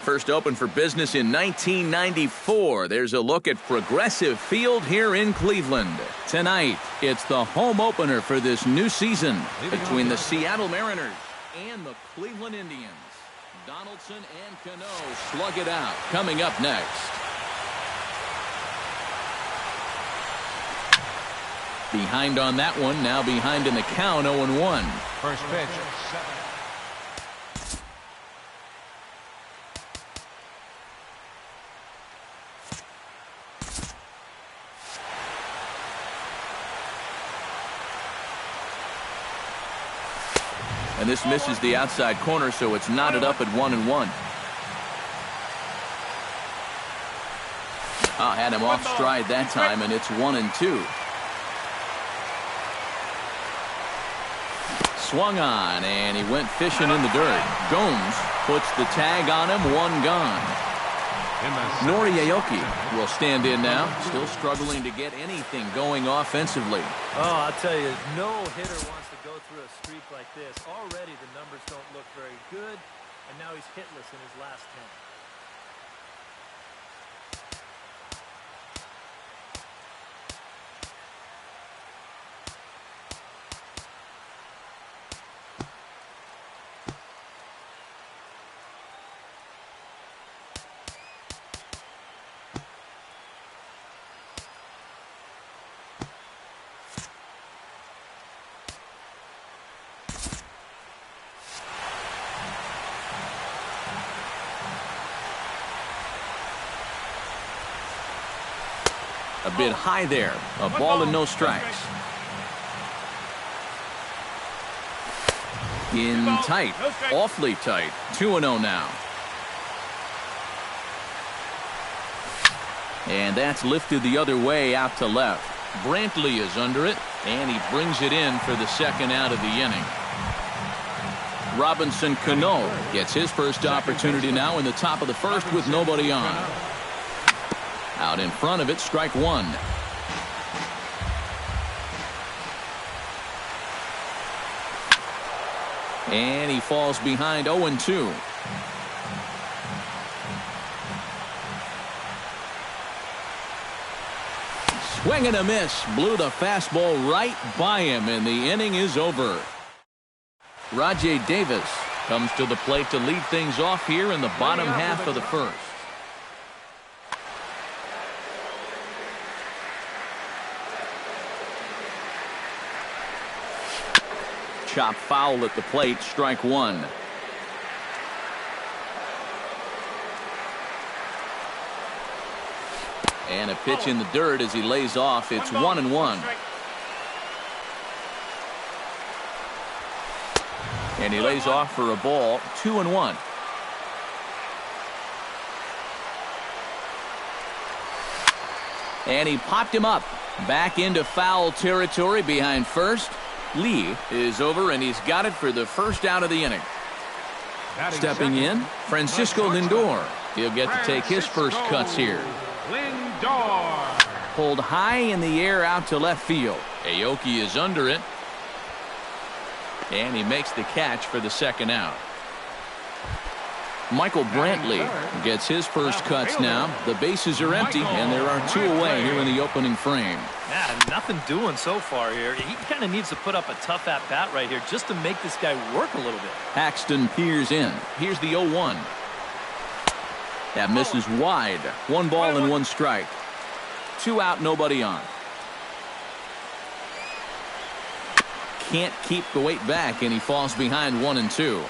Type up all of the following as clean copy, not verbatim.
First opened for business in 1994. There's a look at Progressive Field here in Cleveland. Tonight, it's the home opener for this new season between the Seattle Mariners and the Cleveland Indians. Donaldson and Cano slug it out. Coming up next. Behind on that one, now behind in the count, 0-1. First pitch. And this misses the outside corner, so it's knotted up at 1-1. Had him off stride that time, and it's 1-2. Swung on, and he went fishing in the dirt. Gomes puts the tag on him, one gone. Nori Aoki will stand in now, still struggling to get anything going offensively. Oh, I'll tell you, no hitter wants to go through a streak like this. Already the numbers don't look very good, and now he's hitless in his last 10. A bit high there. A ball and no strikes. In tight. Awfully tight. 2-0 now. And that's lifted the other way out to left. Brantley is under it, and he brings it in for the second out of the inning. Robinson Cano gets his first opportunity now in the top of the first with nobody on. Out in front of it, strike one. And he falls behind 0-2. Swing and a miss. Blew the fastball right by him, and the inning is over. Rajay Davis comes to the plate to lead things off here in the bottom half of the first. Chop foul at the plate, strike one. And a pitch in the dirt as he lays off. It's 1-1. And he lays off for a ball, 2-1. And he popped him up. Back into foul territory behind first. Lee is over, and he's got it for the first out of the inning. Stepping in, Francisco Lindor. He'll get to take his first cuts here. Lindor. Pulled high in the air out to left field. Aoki is under it. And he makes the catch for the second out. Michael Brantley gets his first cuts now. The bases are empty, and there are two away here in the opening frame. Yeah, nothing doing so far here. He kind of needs to put up a tough at-bat right here just to make this guy work a little bit. Paxton peers in. Here's the 0-1. That misses wide. 1 ball and 1 strike. 2 out, nobody on. Can't keep the weight back, and he falls behind 1-2.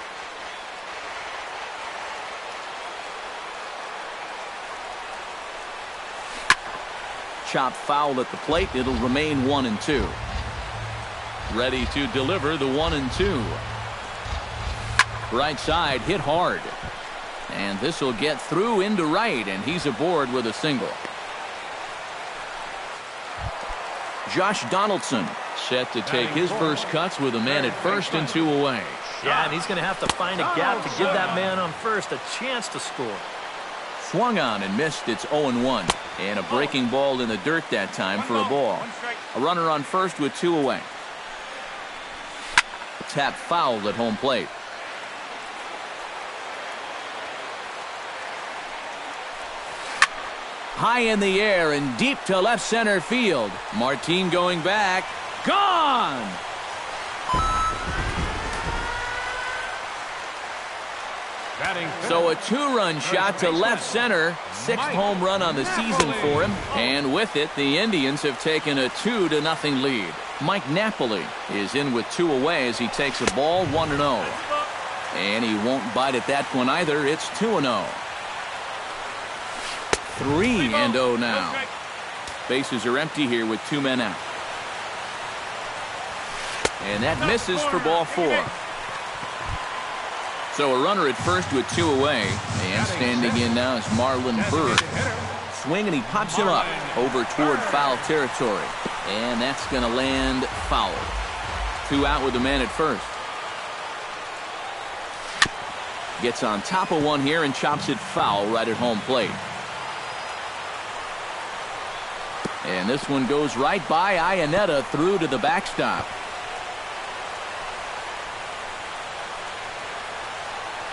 Chop foul at the plate. It'll remain 1-2. Ready to deliver the 1-2. Right side hit hard. And this will get through into right, and he's aboard with a single. Josh Donaldson set to take his first cuts with a man at first and 2 away. Yeah, and he's going to have to find a gap to give that man on first a chance to score. Swung on and missed. It's 0-1. And a breaking ball in the dirt that time for a ball. A runner on first with 2 away. Tap foul at home plate. High in the air and deep to left center field. Martin going back. Gone! So a two-run shot to left center. Sixth home run on the season for him. And with it, the Indians have taken a 2-0 lead. Mike Napoli is in with two away as he takes a ball 1-0. And he won't bite at that one either. It's 2-0. 3-0 now. Bases are empty here with two men out. And that misses for ball 4. So a runner at first with two away. And standing in now is Marlon Byrd. Swing and he pops him up over toward foul territory. And that's going to land foul. Two out with the man at first. Gets on top of one here and chops it foul right at home plate. And this one goes right by Iannetta through to the backstop.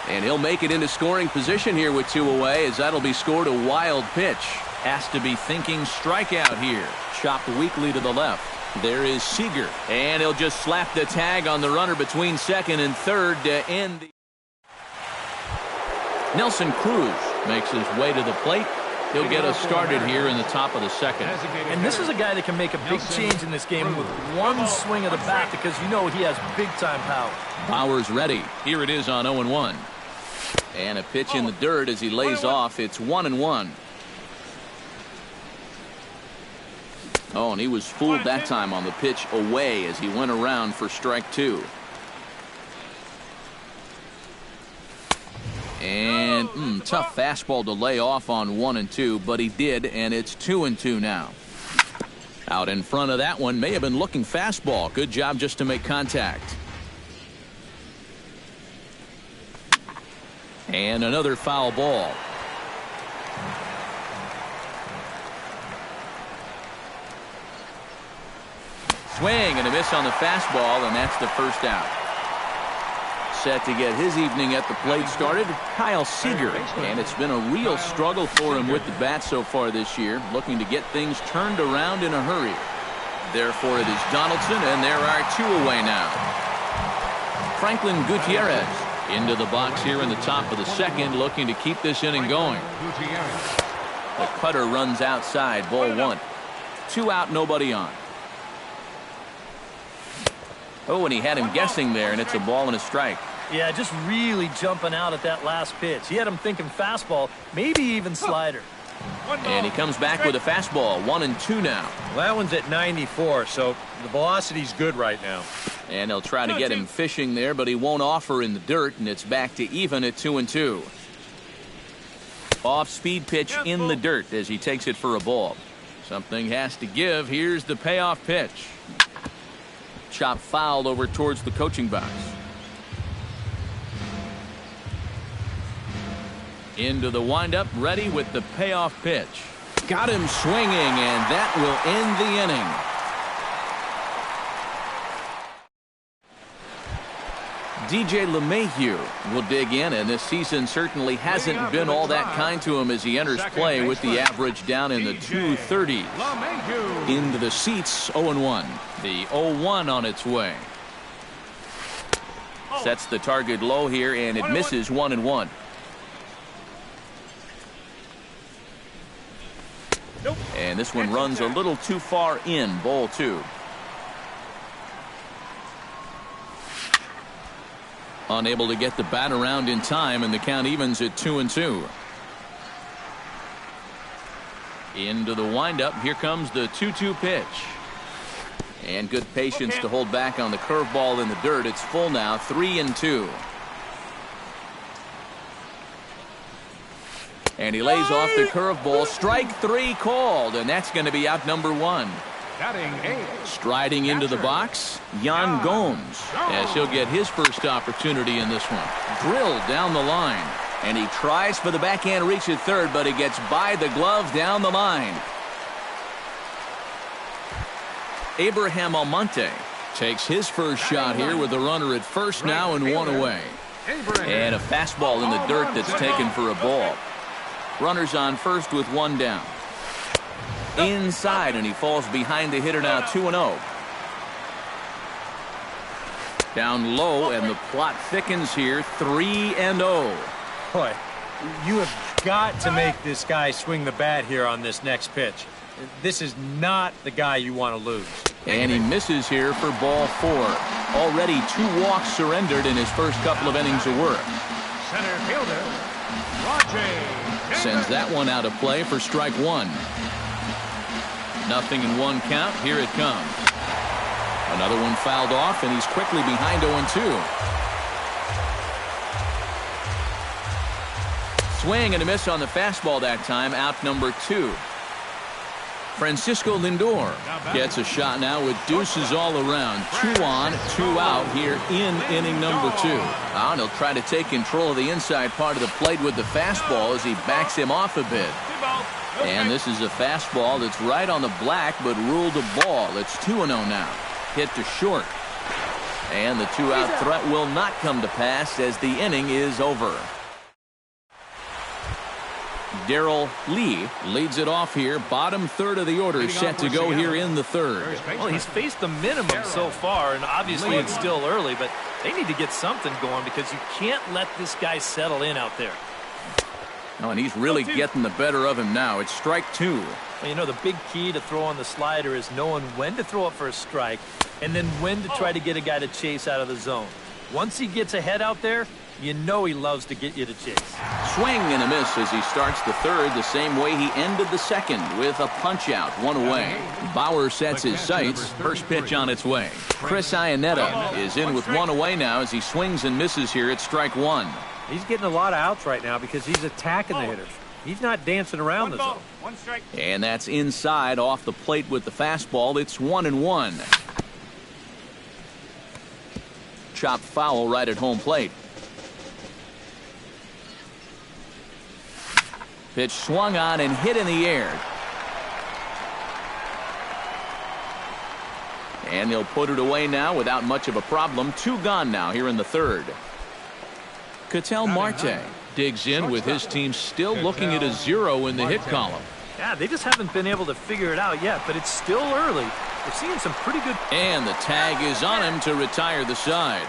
And he'll make it into scoring position here with two away, as that'll be scored a wild pitch. Has to be thinking strikeout here. Chopped weakly to the left. There is Seager. And he'll just slap the tag on the runner between second and third to end the... Nelson Cruz makes his way to the plate. He'll get us started here in the top of the second. And this is a guy that can make a big change in this game with one swing of the bat, because you know he has big-time power. Bauer's ready. Here it is on 0-1. And a pitch in the dirt as he lays off. It's 1-1. Oh, and he was fooled that time on the pitch away as he went around for strike 2. And tough fastball to lay off on 1-2, but he did, and it's 2-2 now. Out in front of that one, may have been looking fastball. Good job just to make contact. And another foul ball. Swing and a miss on the fastball, and that's the first out. Set to get his evening at the plate started, Kyle Seager. And it's been a real struggle for him with the bat so far this year, looking to get things turned around in a hurry. Therefore, it is Donaldson, and there are two away now. Franklin Gutierrez into the box here in the top of the second, looking to keep this inning going. The cutter runs outside, ball 1. 2 out, nobody on. Oh, and he had him guessing there, and it's a ball and a strike. Yeah, just really jumping out at that last pitch. He had him thinking fastball, maybe even slider. And he comes back with a fastball, 1-2 now. Well, that one's at 94, so the velocity's good right now. And they'll try to get him fishing there, but he won't offer in the dirt, and it's back to even at 2-2. Off-speed pitch in the dirt as he takes it for a ball. Something has to give. Here's the payoff pitch. Chop fouled over towards the coaching box. Into the windup, ready with the payoff pitch. Got him swinging, and that will end the inning. DJ LeMahieu will dig in, and this season certainly hasn't been all that kind to him as he enters play with the average down in the 230s. Into the seats, 0-1. The 0-1 on its way. Sets the target low here, and it misses 1-1. And this one runs a little too far in, ball 2. Unable to get the bat around in time, and the count evens at 2-2. Into the windup, here comes the 2-2 pitch. And good patience to hold back on the curveball in the dirt. It's full now, 3-2. And he lays off the curveball. Strike 3 called, and that's going to be out number 1. Striding into the box, Yan Gomes, as he'll get his first opportunity in this one. Drilled down the line, and he tries for the backhand reach at third, but he gets by the glove down the line. Abraham Almonte takes his first shot here with the runner at first now and 1 away. And a fastball in the dirt that's taken for a ball. Runners on first with 1 down. inside, and he falls behind the hitter now 2-0. Down low, and the plot thickens here, 3-0. Boy, you have got to make this guy swing the bat here on this next pitch. This is not the guy you want to lose. And he misses here for ball 4. Already 2 walks surrendered in his first couple of innings of work. Center fielder, Roger. Sends that one out of play for strike 1. Nothing in 1 count. Here it comes. Another one fouled off, and he's quickly behind 0-2. Swing and a miss on the fastball that time, out number 2. Francisco Lindor gets a shot now with deuces all around. 2 on, 2 out here in inning number 2. And he'll try to take control of the inside part of the plate with the fastball as he backs him off a bit. And this is a fastball that's right on the black, but ruled a ball. It's 2-0 now. Hit to short. And the 2-out threat will not come to pass as the inning is over. Darrell Lee leads it off here. Bottom third of the order set to go here in the 3rd. Well, he's faced the minimum so far, and obviously it's still early, but they need to get something going because you can't let this guy settle in out there. Oh, and he's really getting the better of him now. It's strike 2. Well, you know, the big key to throw on the slider is knowing when to throw it for a strike and then when to try to get a guy to chase out of the zone. Once he gets ahead out there, you know he loves to get you to chase. Swing and a miss as he starts the 3rd the same way he ended the 2nd with a punch out, 1 away. Bauer sets his sights. First pitch on its way. Chris Iannetta is in with 1 away now as he swings and misses here at strike 1. He's getting a lot of outs right now because he's attacking the hitter. He's not dancing around the zone. And that's inside off the plate with the fastball. It's 1-1. Chopped foul right at home plate. Pitch swung on and hit in the air. And he'll put it away now without much of a problem. 2 gone now here in the 3rd. Ketel Marte digs in with his team still looking at a 0 in the hit column. Yeah, they just haven't been able to figure it out yet, but it's still early. We're seeing some pretty good. And the tag is on him to retire the side.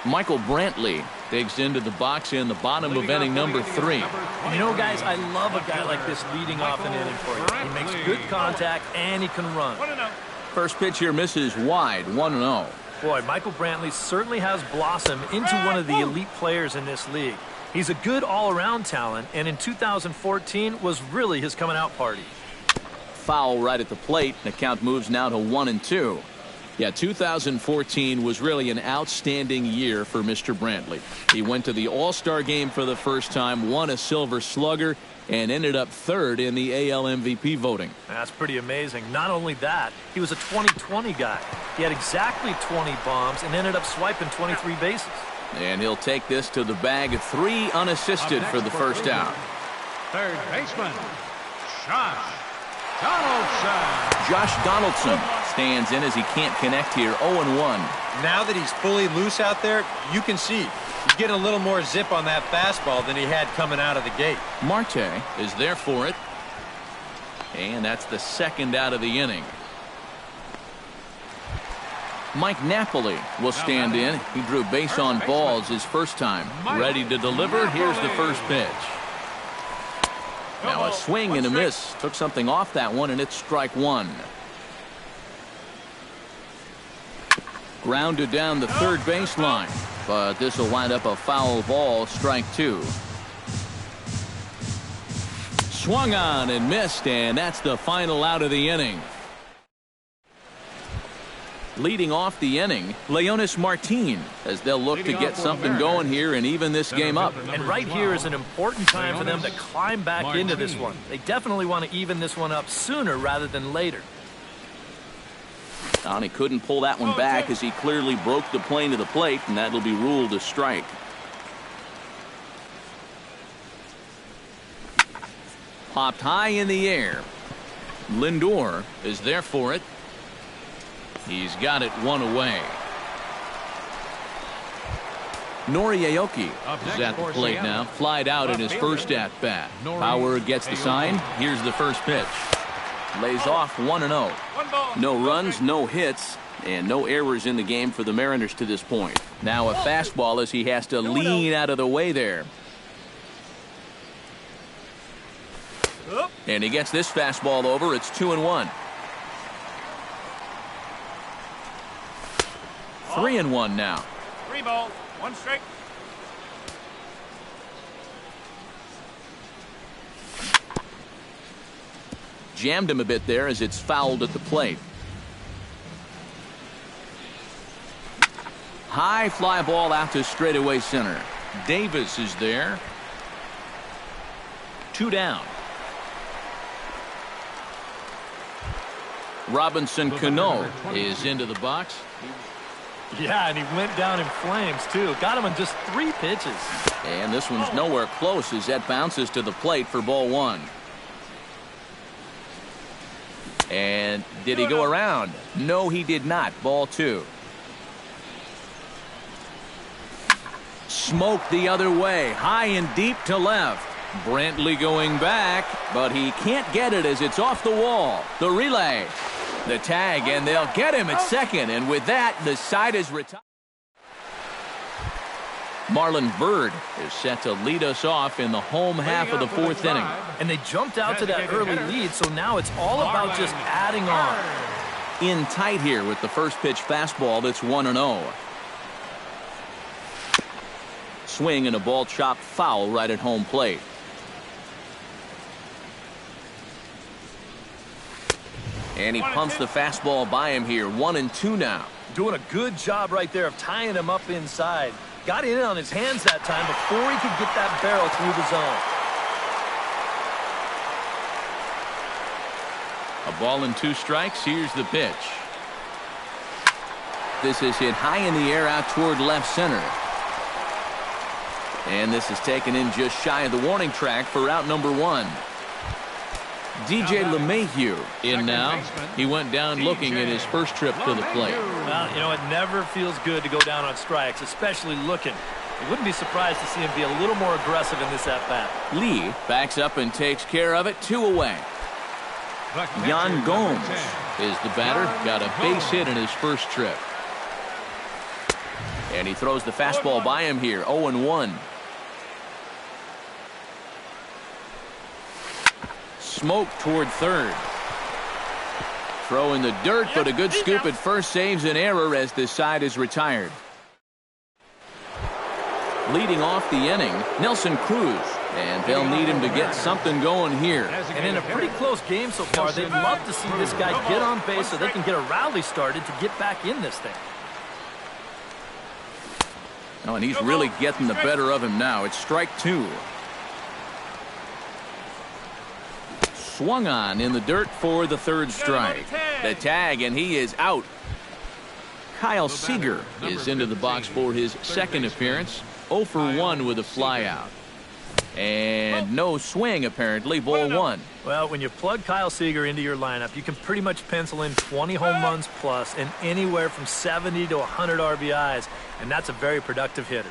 Michael Brantley digs into the box in the bottom of inning number 3. You know, guys, I love a guy like this leading off an inning for you. He makes good contact and he can run. First pitch here misses wide, 1-0. Boy, Michael Brantley certainly has blossomed into one of the elite players in this league. He's a good all-around talent, and in 2014 was really his coming-out party. Foul right at the plate, and the count moves now to 1-2. Yeah, 2014 was really an outstanding year for Mr. Brantley. He went to the All-Star game for the first time, won a Silver Slugger, and ended up 3rd in the AL MVP voting. That's pretty amazing. Not only that, he was a 20-20 guy. He had exactly 20 bombs and ended up swiping 23 bases. And he'll take this to the bag of 3 unassisted for the first out. Third baseman, Josh Donaldson. Josh Donaldson stands in as he can't connect here, 0-1. Now that he's fully loose out there, you can see he's getting a little more zip on that fastball than he had coming out of the gate. Marte is there for it. And that's the 2nd out of the inning. Mike Napoli will stand in. He drew base on balls his first time. Ready to deliver. Here's the first pitch. Now a swing and a miss. Took something off that one, and it's strike 1. Grounded down the 3rd baseline, but this will wind up a foul ball, strike 2. Swung on and missed, and that's the final out of the inning. Leading off the inning, Leonis Martin, as they'll look to get something going here and even this game up. And right here is an important time for them to climb back into this one. They definitely want to even this one up sooner rather than later. And he couldn't pull that one back as he clearly broke the plane of the plate, and that'll be ruled a strike. Popped high in the air. Lindor is there for it. He's got it 1 away. Noriaoki is at the plate now. Flied out in his first at-bat. Power gets the sign. Here's the first pitch. Lays off 1-0. No runs, no hits, and no errors in the game for the Mariners to this point. Now a fastball as he has to lean out of the way there. And he gets this fastball over. It's 2-1. 3-1 now. 3 balls, 1 strike. Jammed him a bit there as it's fouled at the plate. High fly ball out to straightaway center. Davis is there. 2 down. Robinson Cano is into the box. Yeah, and he went down in flames, too. Got him in just 3 pitches. And this one's nowhere close as that bounces to the plate for ball 1. And did he go around? No, he did not. Ball 2. Smoked the other way. High and deep to left. Brantley going back, but he can't get it as it's off the wall. The relay. The tag, and they'll get him at second. And with that, the side is retired. Marlon Byrd is set to lead us off in the home half of the 4th inning. And they jumped out to that early lead, so now it's all about just adding on. In tight here with the first pitch fastball that's 1-0. Swing and a ball chopped foul right at home plate. And he pumps the fastball by him here. 1-2 now. Doing a good job right there of tying him up inside. Got in on his hands that time before he could get that barrel through the zone. A ball and 2 strikes. Here's the pitch. This is hit high in the air out toward left center. And this is taken in just shy of the warning track for out number 1. DJ LeMahieu in now. He went down looking at his first trip to the plate. Well, you know, it never feels good to go down on strikes, especially looking. I wouldn't be surprised to see him be a little more aggressive in this at-bat. Lee backs up and takes care of it. 2 away. Yan Gomes is the batter. Got a base hit in his first trip. And he throws the fastball by him here. 0-1. Smoke toward third. Throw in the dirt, but a good scoop at first saves an error as this side is retired. Leading off the inning, Nelson Cruz. And they'll need him to get something going here. And in a pretty close game so far, they'd love to see this guy get on base so they can get a rally started to get back in this thing. Oh, and he's really getting the better of him now. It's strike 2. Swung on in the dirt for the 3rd strike. The tag, and he is out. Kyle Seager is into the box for his 2nd appearance. 0 for 1 with a flyout. And no swing, apparently. Ball 1. Well, when you plug Kyle Seager into your lineup, you can pretty much pencil in 20 home runs plus and anywhere from 70 to 100 RBIs, and that's a very productive hitter.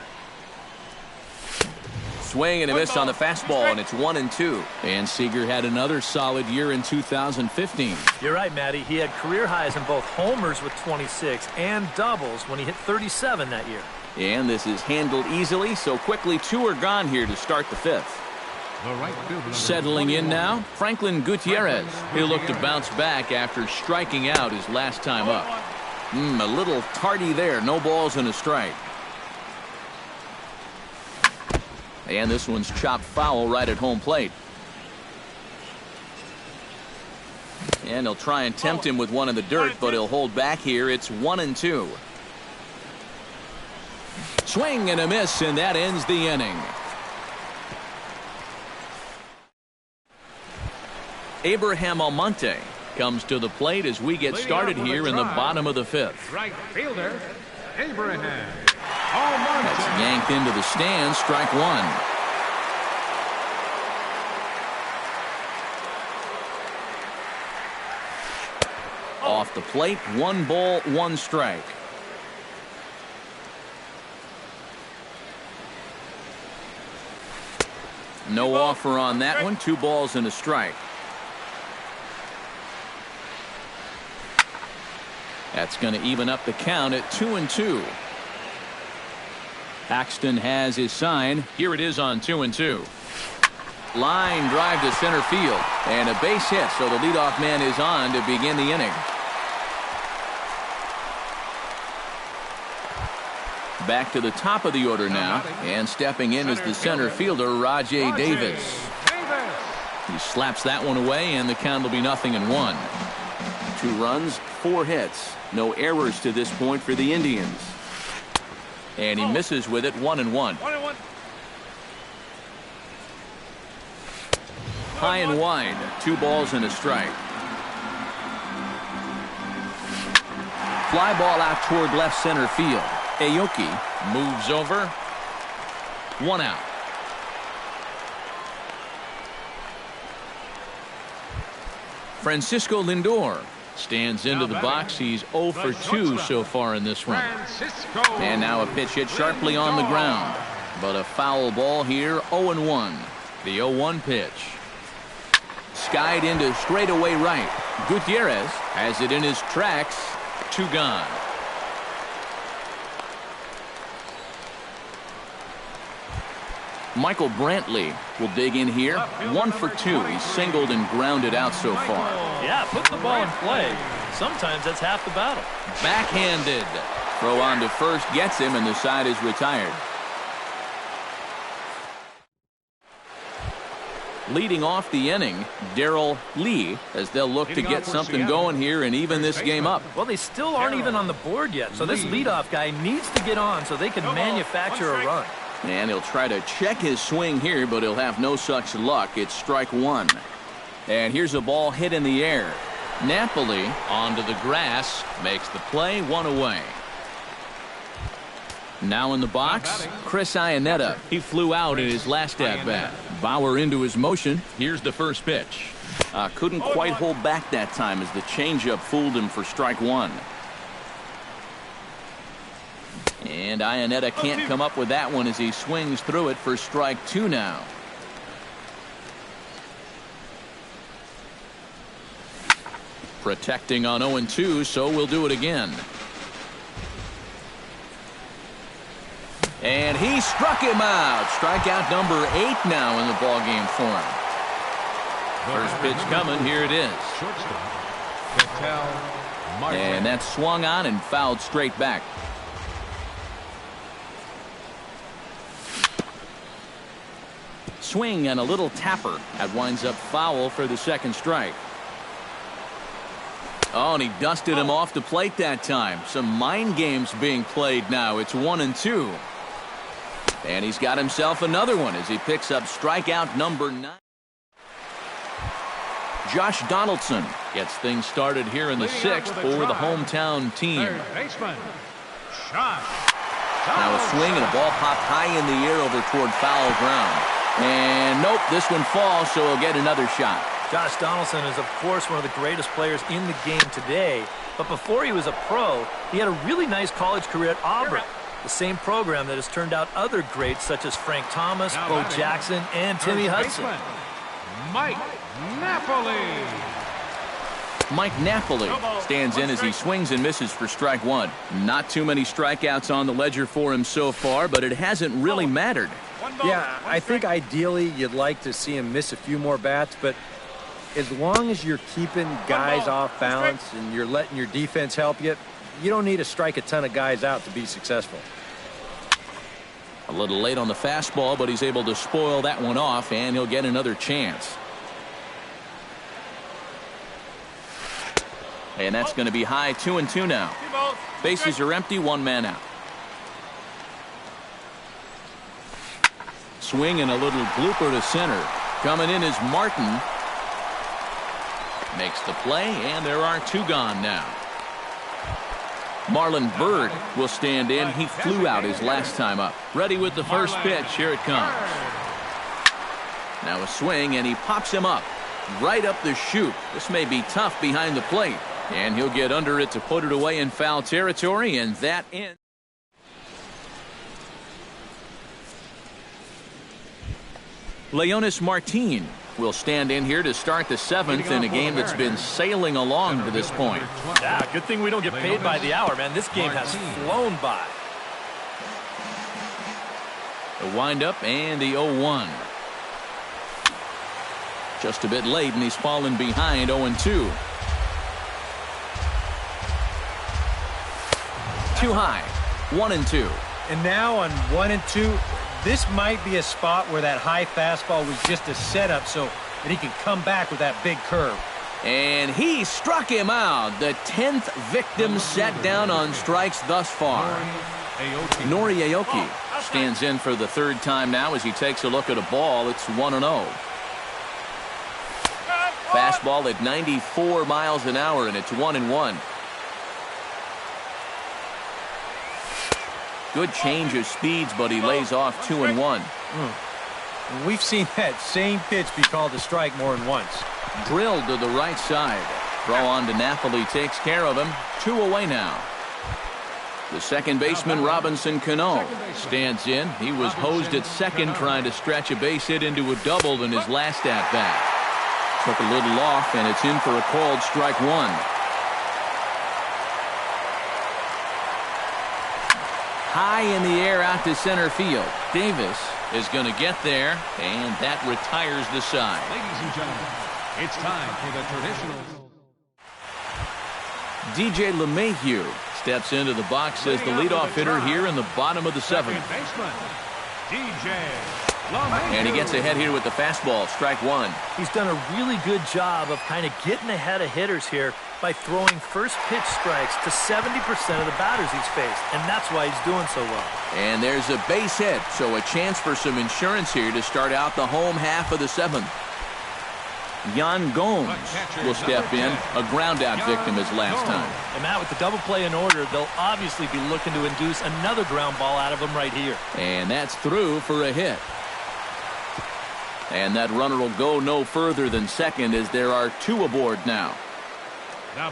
Swing and a miss on the fastball, and it's 1-2. And Seager had another solid year in 2015. You're right, Matty. He had career highs in both homers with 26 and doubles when he hit 37 that year. And this is handled easily, so quickly 2 are gone here to start the 5th. Settling in now, Franklin Gutierrez. He'll look to bounce back after striking out his last time up. A little tardy there. No balls and a strike. And this one's chopped foul right at home plate. And he'll try and tempt him with one in the dirt, but he'll hold back here. It's 1-2. Swing and a miss, and that ends the inning. Abraham Almonte comes to the plate as we get started here in the bottom of the 5th. Right fielder, Abraham Almonte. That's yanked into the stands. Strike 1. Off the plate, 1 ball, 1 strike. No offer on that one. 2 balls and a strike. That's going to even up the count at 2-2. Paxton has his sign. Here it is on 2-2. Line drive to center field. And a base hit, so the leadoff man is on to begin the inning. Back to the top of the order now. And stepping in is the center fielder, Rajay Davis. He slaps that one away, and the count will be 0-1. 2 runs, 4 hits. No errors to this point for the Indians. And he misses with it, 1-1. High and wide, 2 balls and a strike. Fly ball out toward left center field. Aoki moves over. 1 out. Francisco Lindor stands into the box. He's 0 for 2 so far in this one. And now a pitch hit sharply on the ground. But a foul ball here, 0-1. The 0-1 pitch. Skied into straightaway right. Gutierrez has it in his tracks. 2 gone. Michael Brantley will dig in here. 1 for 2. He's singled and grounded out so far. Yeah, put the ball in play. Sometimes that's half the battle. Backhanded. Throw on to first gets him, and the side is retired. Leading off the inning, Darrell Lee, as they'll look to get something going here and even this game up. Well, they still aren't even on the board yet, so this leadoff guy needs to get on so they can manufacture a run. And he'll try to check his swing here, but he'll have no such luck. It's strike 1. And here's a ball hit in the air. Napoli onto the grass, makes the play, 1 away. Now in the box, Chris Iannetta. He flew out in his last at-bat. Bauer into his motion. Here's the first pitch. Couldn't quite hold back that time as the changeup fooled him for strike 1. And Iannetta can't come up with that one as he swings through it for strike 2 now. Protecting on 0-2, so we'll do it again. And he struck him out. Strikeout number 8 now in the ballgame for him. First pitch coming. Here it is. And that's swung on and fouled straight back. Swing and a little tapper. That winds up foul for the second strike. Oh, and he dusted him off the plate that time. Some mind games being played now. It's 1-2. And he's got himself another one as he picks up strikeout number 9. Josh Donaldson gets things started here in the 6th for the hometown team. Now a swing and a ball popped high in the air over toward foul ground. And nope, this one falls, so he'll get another shot. Josh Donaldson is, of course, one of the greatest players in the game today. But before he was a pro, he had a really nice college career at Auburn. The same program that has turned out other greats such as Frank Thomas, Bo Jackson, and Timmy Hudson. Mike Napoli. Mike Napoli stands in as he swings and misses for strike 1. Not too many strikeouts on the ledger for him so far, but it hasn't really mattered. Yeah, I think ideally you'd like to see him miss a few more bats, but as long as you're keeping guys off balance and you're letting your defense help you, you don't need to strike a ton of guys out to be successful. A little late on the fastball, but he's able to spoil that one off, and he'll get another chance. And that's going to be high, 2-2 now. Bases are empty, 1 man out. Swing and a little blooper to center. Coming in is Martin. Makes the play, and there are 2 gone now. Marlon Byrd will stand in. He flew out his last time up. Ready with the first pitch. Here it comes. Now a swing, and he pops him up. Right up the chute. This may be tough behind the plate. And he'll get under it to put it away in foul territory, and that ends. Leonis Martin will stand in here to start the 7th in a game that's been sailing along to this point. Yeah, good thing we don't get paid by the hour, man. This game has flown by. The windup and the 0-1. Just a bit late, and he's fallen behind 0-2. Too high. 1-2. And now on 1-2, this might be a spot where that high fastball was just a setup so that he can come back with that big curve. And he struck him out. The 10th victim set down on strikes thus far. Nori Aoki stands in for the 3rd time now as he takes a look at a ball. It's 1-0. Fastball at 94 miles an hour, and it's 1-1. Good change of speeds, but he lays off 2-1. We've seen that same pitch be called a strike more than once. Drilled to the right side. Throw on to Napoli takes care of him. 2 away now. The second baseman, Robinson Cano, stands in. He was hosed at second trying to stretch a base hit into a double in his last at-bat. Took a little off, and it's in for a called strike 1. High in the air out to center field. Davis is going to get there, and that retires the side. Ladies and gentlemen, it's time for the traditional. DJ LeMahieu steps into the box as the leadoff hitter here in the bottom of the 7th. Baseman, DJ. And he gets ahead here with the fastball, strike 1. He's done a really good job of kind of getting ahead of hitters here by throwing first pitch strikes to 70% of the batters he's faced, and that's why he's doing so well. And there's a base hit, so a chance for some insurance here to start out the home half of the 7th. Jan Gomes will step in, a ground-out victim his last time. And Matt, with the double play in order, they'll obviously be looking to induce another ground ball out of him right here. And that's through for a hit. And that runner will go no further than second as there are 2 aboard now.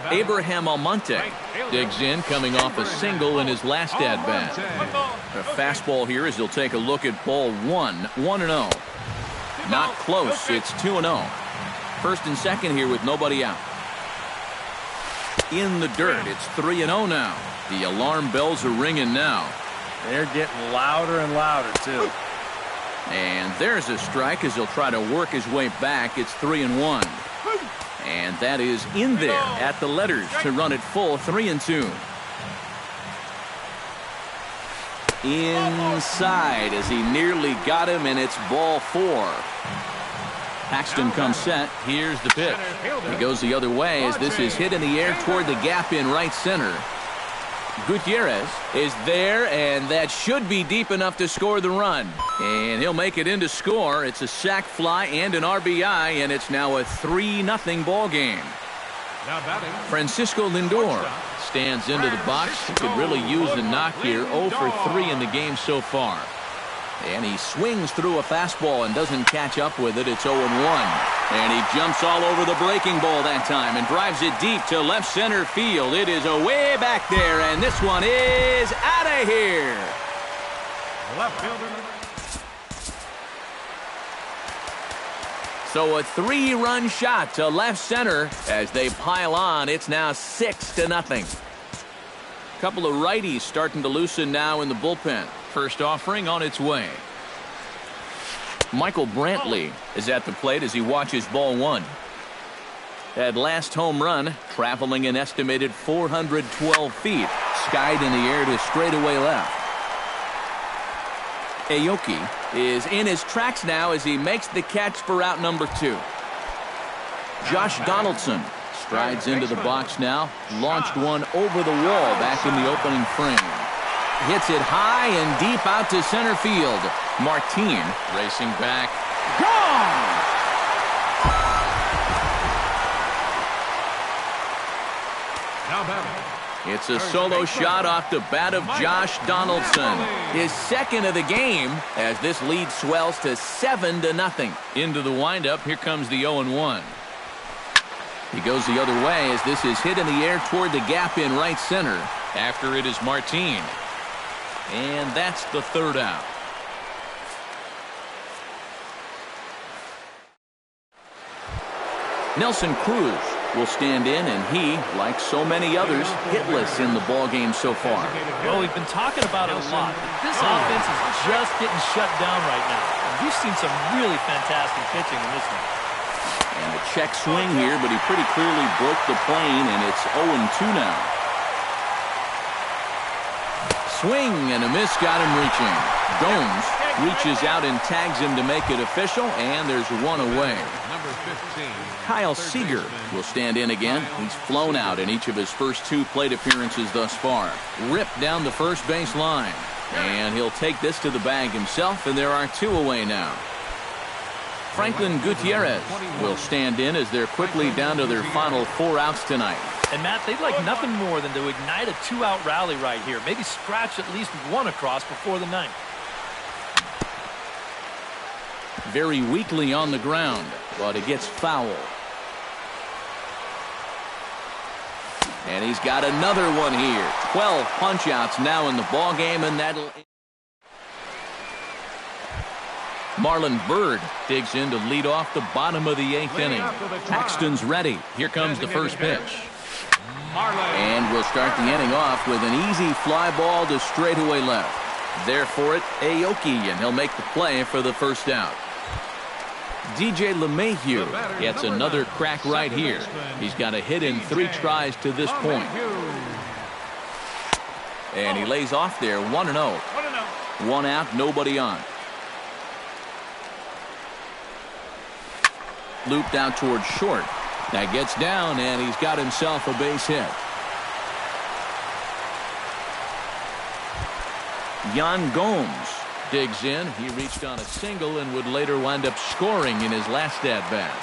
Abraham Almonte digs in, coming off a single in his last at-bat. A fastball here as he'll take a look at ball 1. 1-0. Not close. It's 2-0. First and second here with nobody out. In the dirt. It's 3-0 now. The alarm bells are ringing now. They're getting louder and louder, too. And there's a strike as he'll try to work his way back. It's 3-1. And that is in there at the letters to run it full 3-2. Inside as he nearly got him, and it's ball 4. Paxton comes set. Here's the pitch. He goes the other way as this is hit in the air toward the gap in right center. Gutierrez is there, and that should be deep enough to score the run. And he'll make it in to score. It's a sac fly and an RBI, and it's now a 3-0 ball game. Francisco Lindor stands into the box. He could really use a knock here. 0 for 3 in the game so far. And he swings through a fastball and doesn't catch up with it. It's 0-1. And he jumps all over the breaking ball that time and drives it deep to left center field. It is away back there, and this one is out of here. Left fielder. So a 3-run shot to left center as they pile on. It's now 6-0. Couple of righties starting to loosen now in the bullpen. First offering on its way. Michael Brantley is at the plate as he watches ball 1. That last home run traveling an estimated 412 feet. Skied in the air to straightaway left. Aoki is in his tracks now as he makes the catch for out number 2. Josh Donaldson strides into the box now. Launched one over the wall back in the opening frame. Hits it high and deep out to center field. Martin racing back. Gone! Now batting. It's a solo shot off the bat of Josh Donaldson. His second of the game as this lead swells to 7-0. Into the windup, here comes the 0-1. He goes the other way as this is hit in the air toward the gap in right center. After it is Martin. And that's the third out. Nelson Cruz will stand in, and he, like so many others, hitless in the ballgame so far. Well, we've been talking about it a lot. This offense is just getting shut down right now. And we've seen some really fantastic pitching in this one. And a check swing here, but he pretty clearly broke the plane, and it's 0-2 now. Swing and a miss got him reaching. Gomes reaches out and tags him to make it official, and there's one away. Number 15. Kyle Seager will stand in again. He's flown out in each of his first 2 plate appearances thus far. Ripped down the first base line. And he'll take this to the bag himself, and there are 2 away now. Franklin Gutierrez will stand in as they're quickly down to their final 4 outs tonight. And, Matt, they'd like nothing more than to ignite a 2-out rally right here. Maybe scratch at least 1 across before the 9th. Very weakly on the ground, but it gets foul. And he's got another one here. 12 punch-outs now in the ballgame, and that'll... Marlon Byrd digs in to lead off the bottom of the 8th inning. Paxton's ready. Here comes the first pitch. And we'll start the inning off with an easy fly ball to straightaway left. There for it, Aoki, and he'll make the play for the first out. DJ LeMahieu gets another crack right here. He's got a hit in 3 tries to this point. And he lays off there, 1-0. 1 out, nobody on. Looped out towards short. That gets down, and he's got himself a base hit. Yan Gomes digs in. He reached on a single and would later wind up scoring in his last at-bat.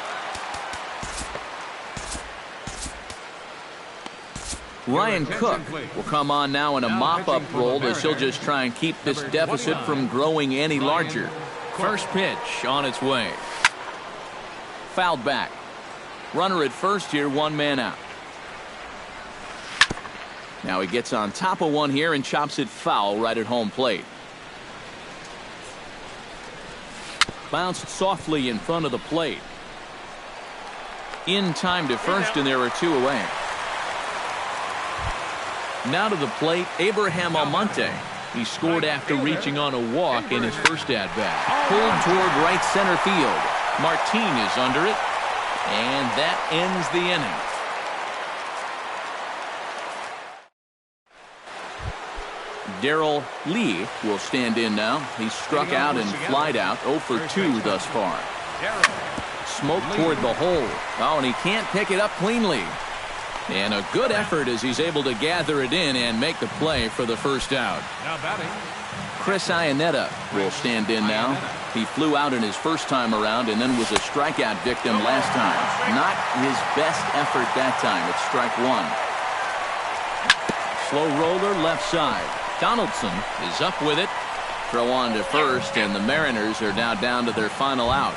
Ryan Cook will come on now in a mop-up role as he'll just try and keep this deficit from growing any larger. First pitch on its way. Fouled back. Runner at first here, 1 man out. Now he gets on top of one here and chops it foul right at home plate. Bounced softly in front of the plate. In time to first, and there are 2 away. Now to the plate, Abraham Almonte. He scored after reaching on a walk in his first at-bat. Pulled toward right center field. Martin is under it, and that ends the inning. Darrell Lee will stand in now. He's struck out and flied out, 0 for 2 thus far. Smoke toward the hole. Oh, and he can't pick it up cleanly. And a good effort as he's able to gather it in and make the play for the first out. Now batting. Chris Iannetta will stand in now. He flew out in his first time around and then was a strikeout victim last time. Not his best effort that time. It's strike 1. Slow roller left side. Donaldson is up with it. Throw on to first, and the Mariners are now down to their final out.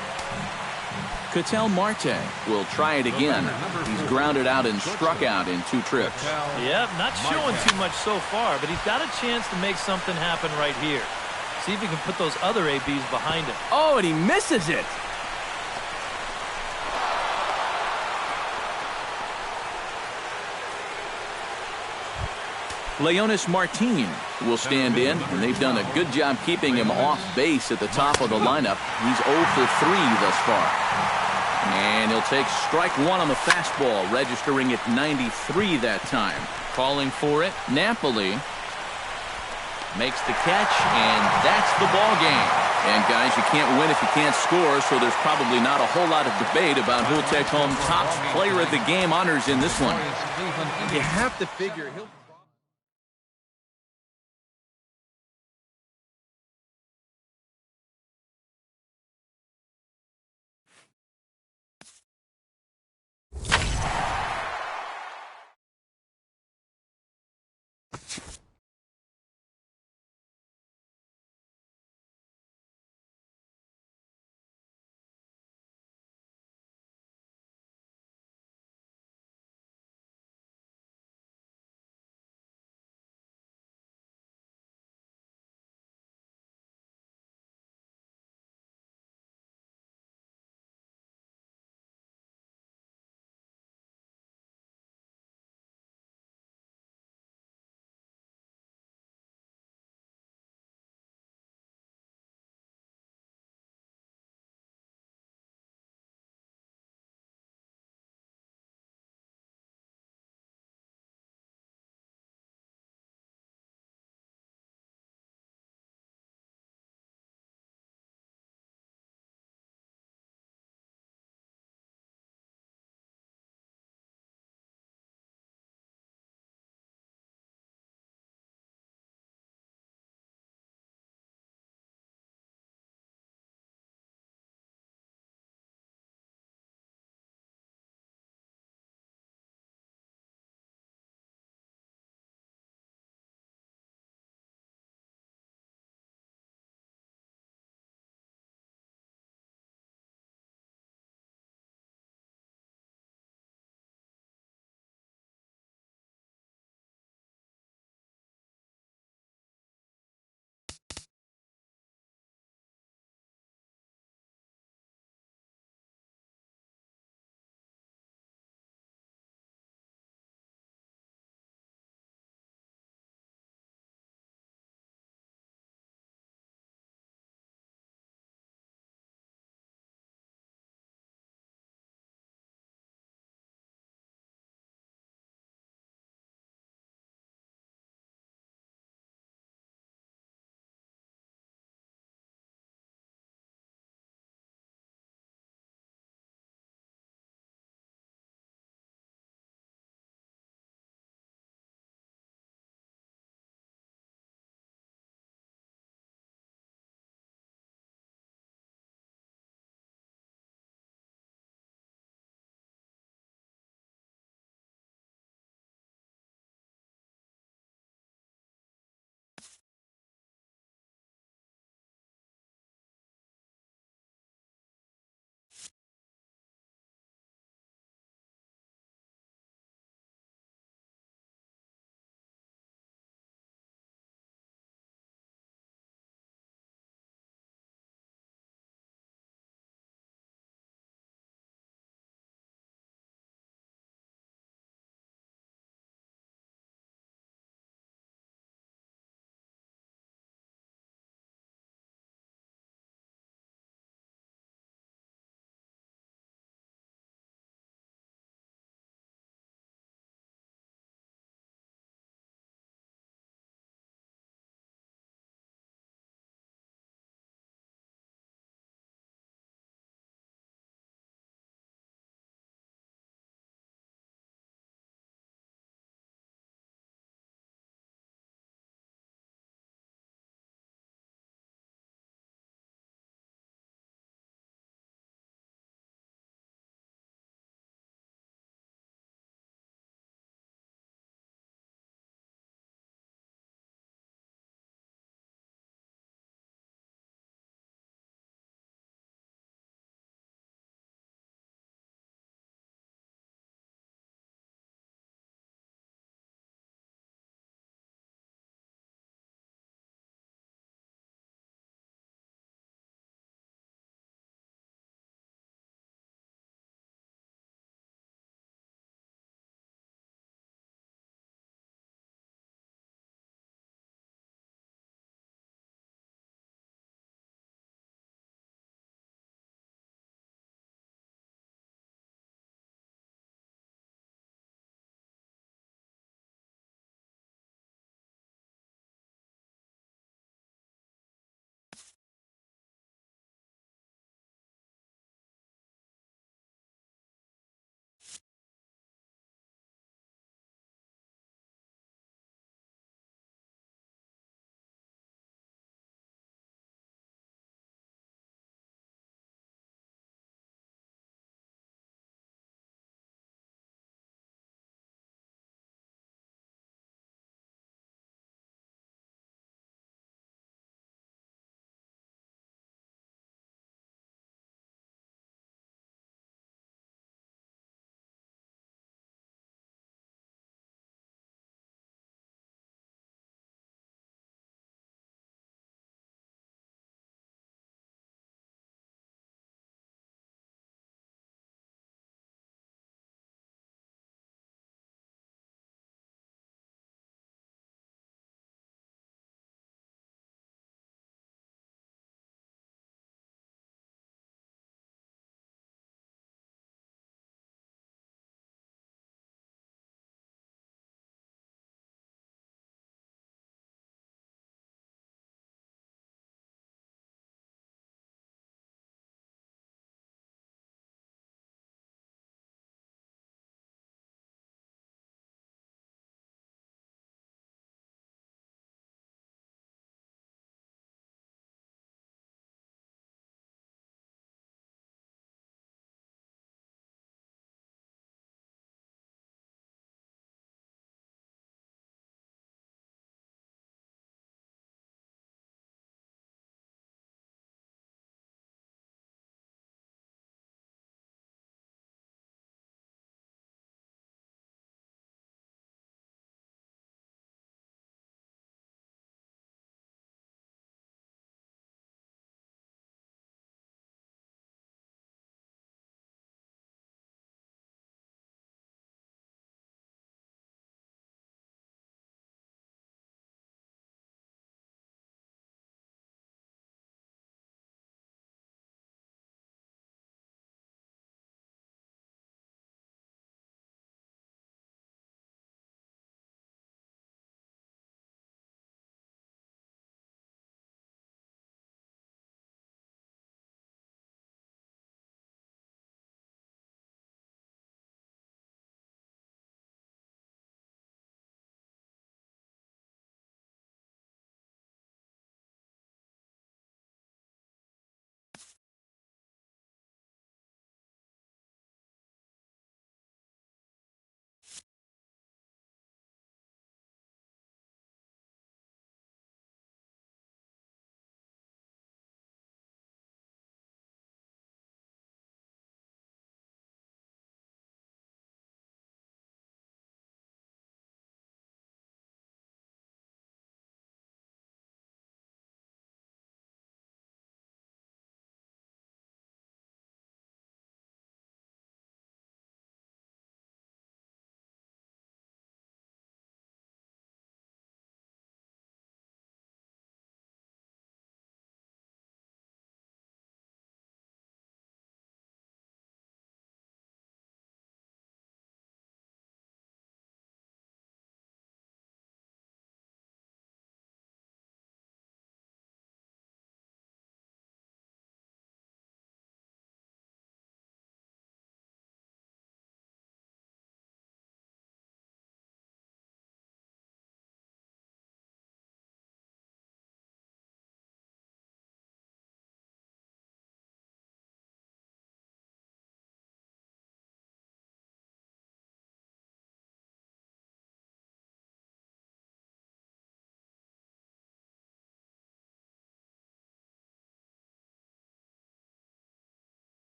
Ketel Marte will try it again. He's grounded out and struck out in 2 trips. Yep, not showing too much so far, but he's got a chance to make something happen right here. See if he can put those other ABs behind him. Oh, and he misses it. Leonis Martin will stand in, and they've done a good job keeping him off base at the top of the lineup. He's 0 for 3 thus far. And he'll take strike 1 on the fastball, registering at 93 that time. Calling for it, Napoli makes the catch, and that's the ball game. And guys, you can't win if you can't score, so there's probably not a whole lot of debate about who'll take home top player of the game honors in this one. You have to figure he'll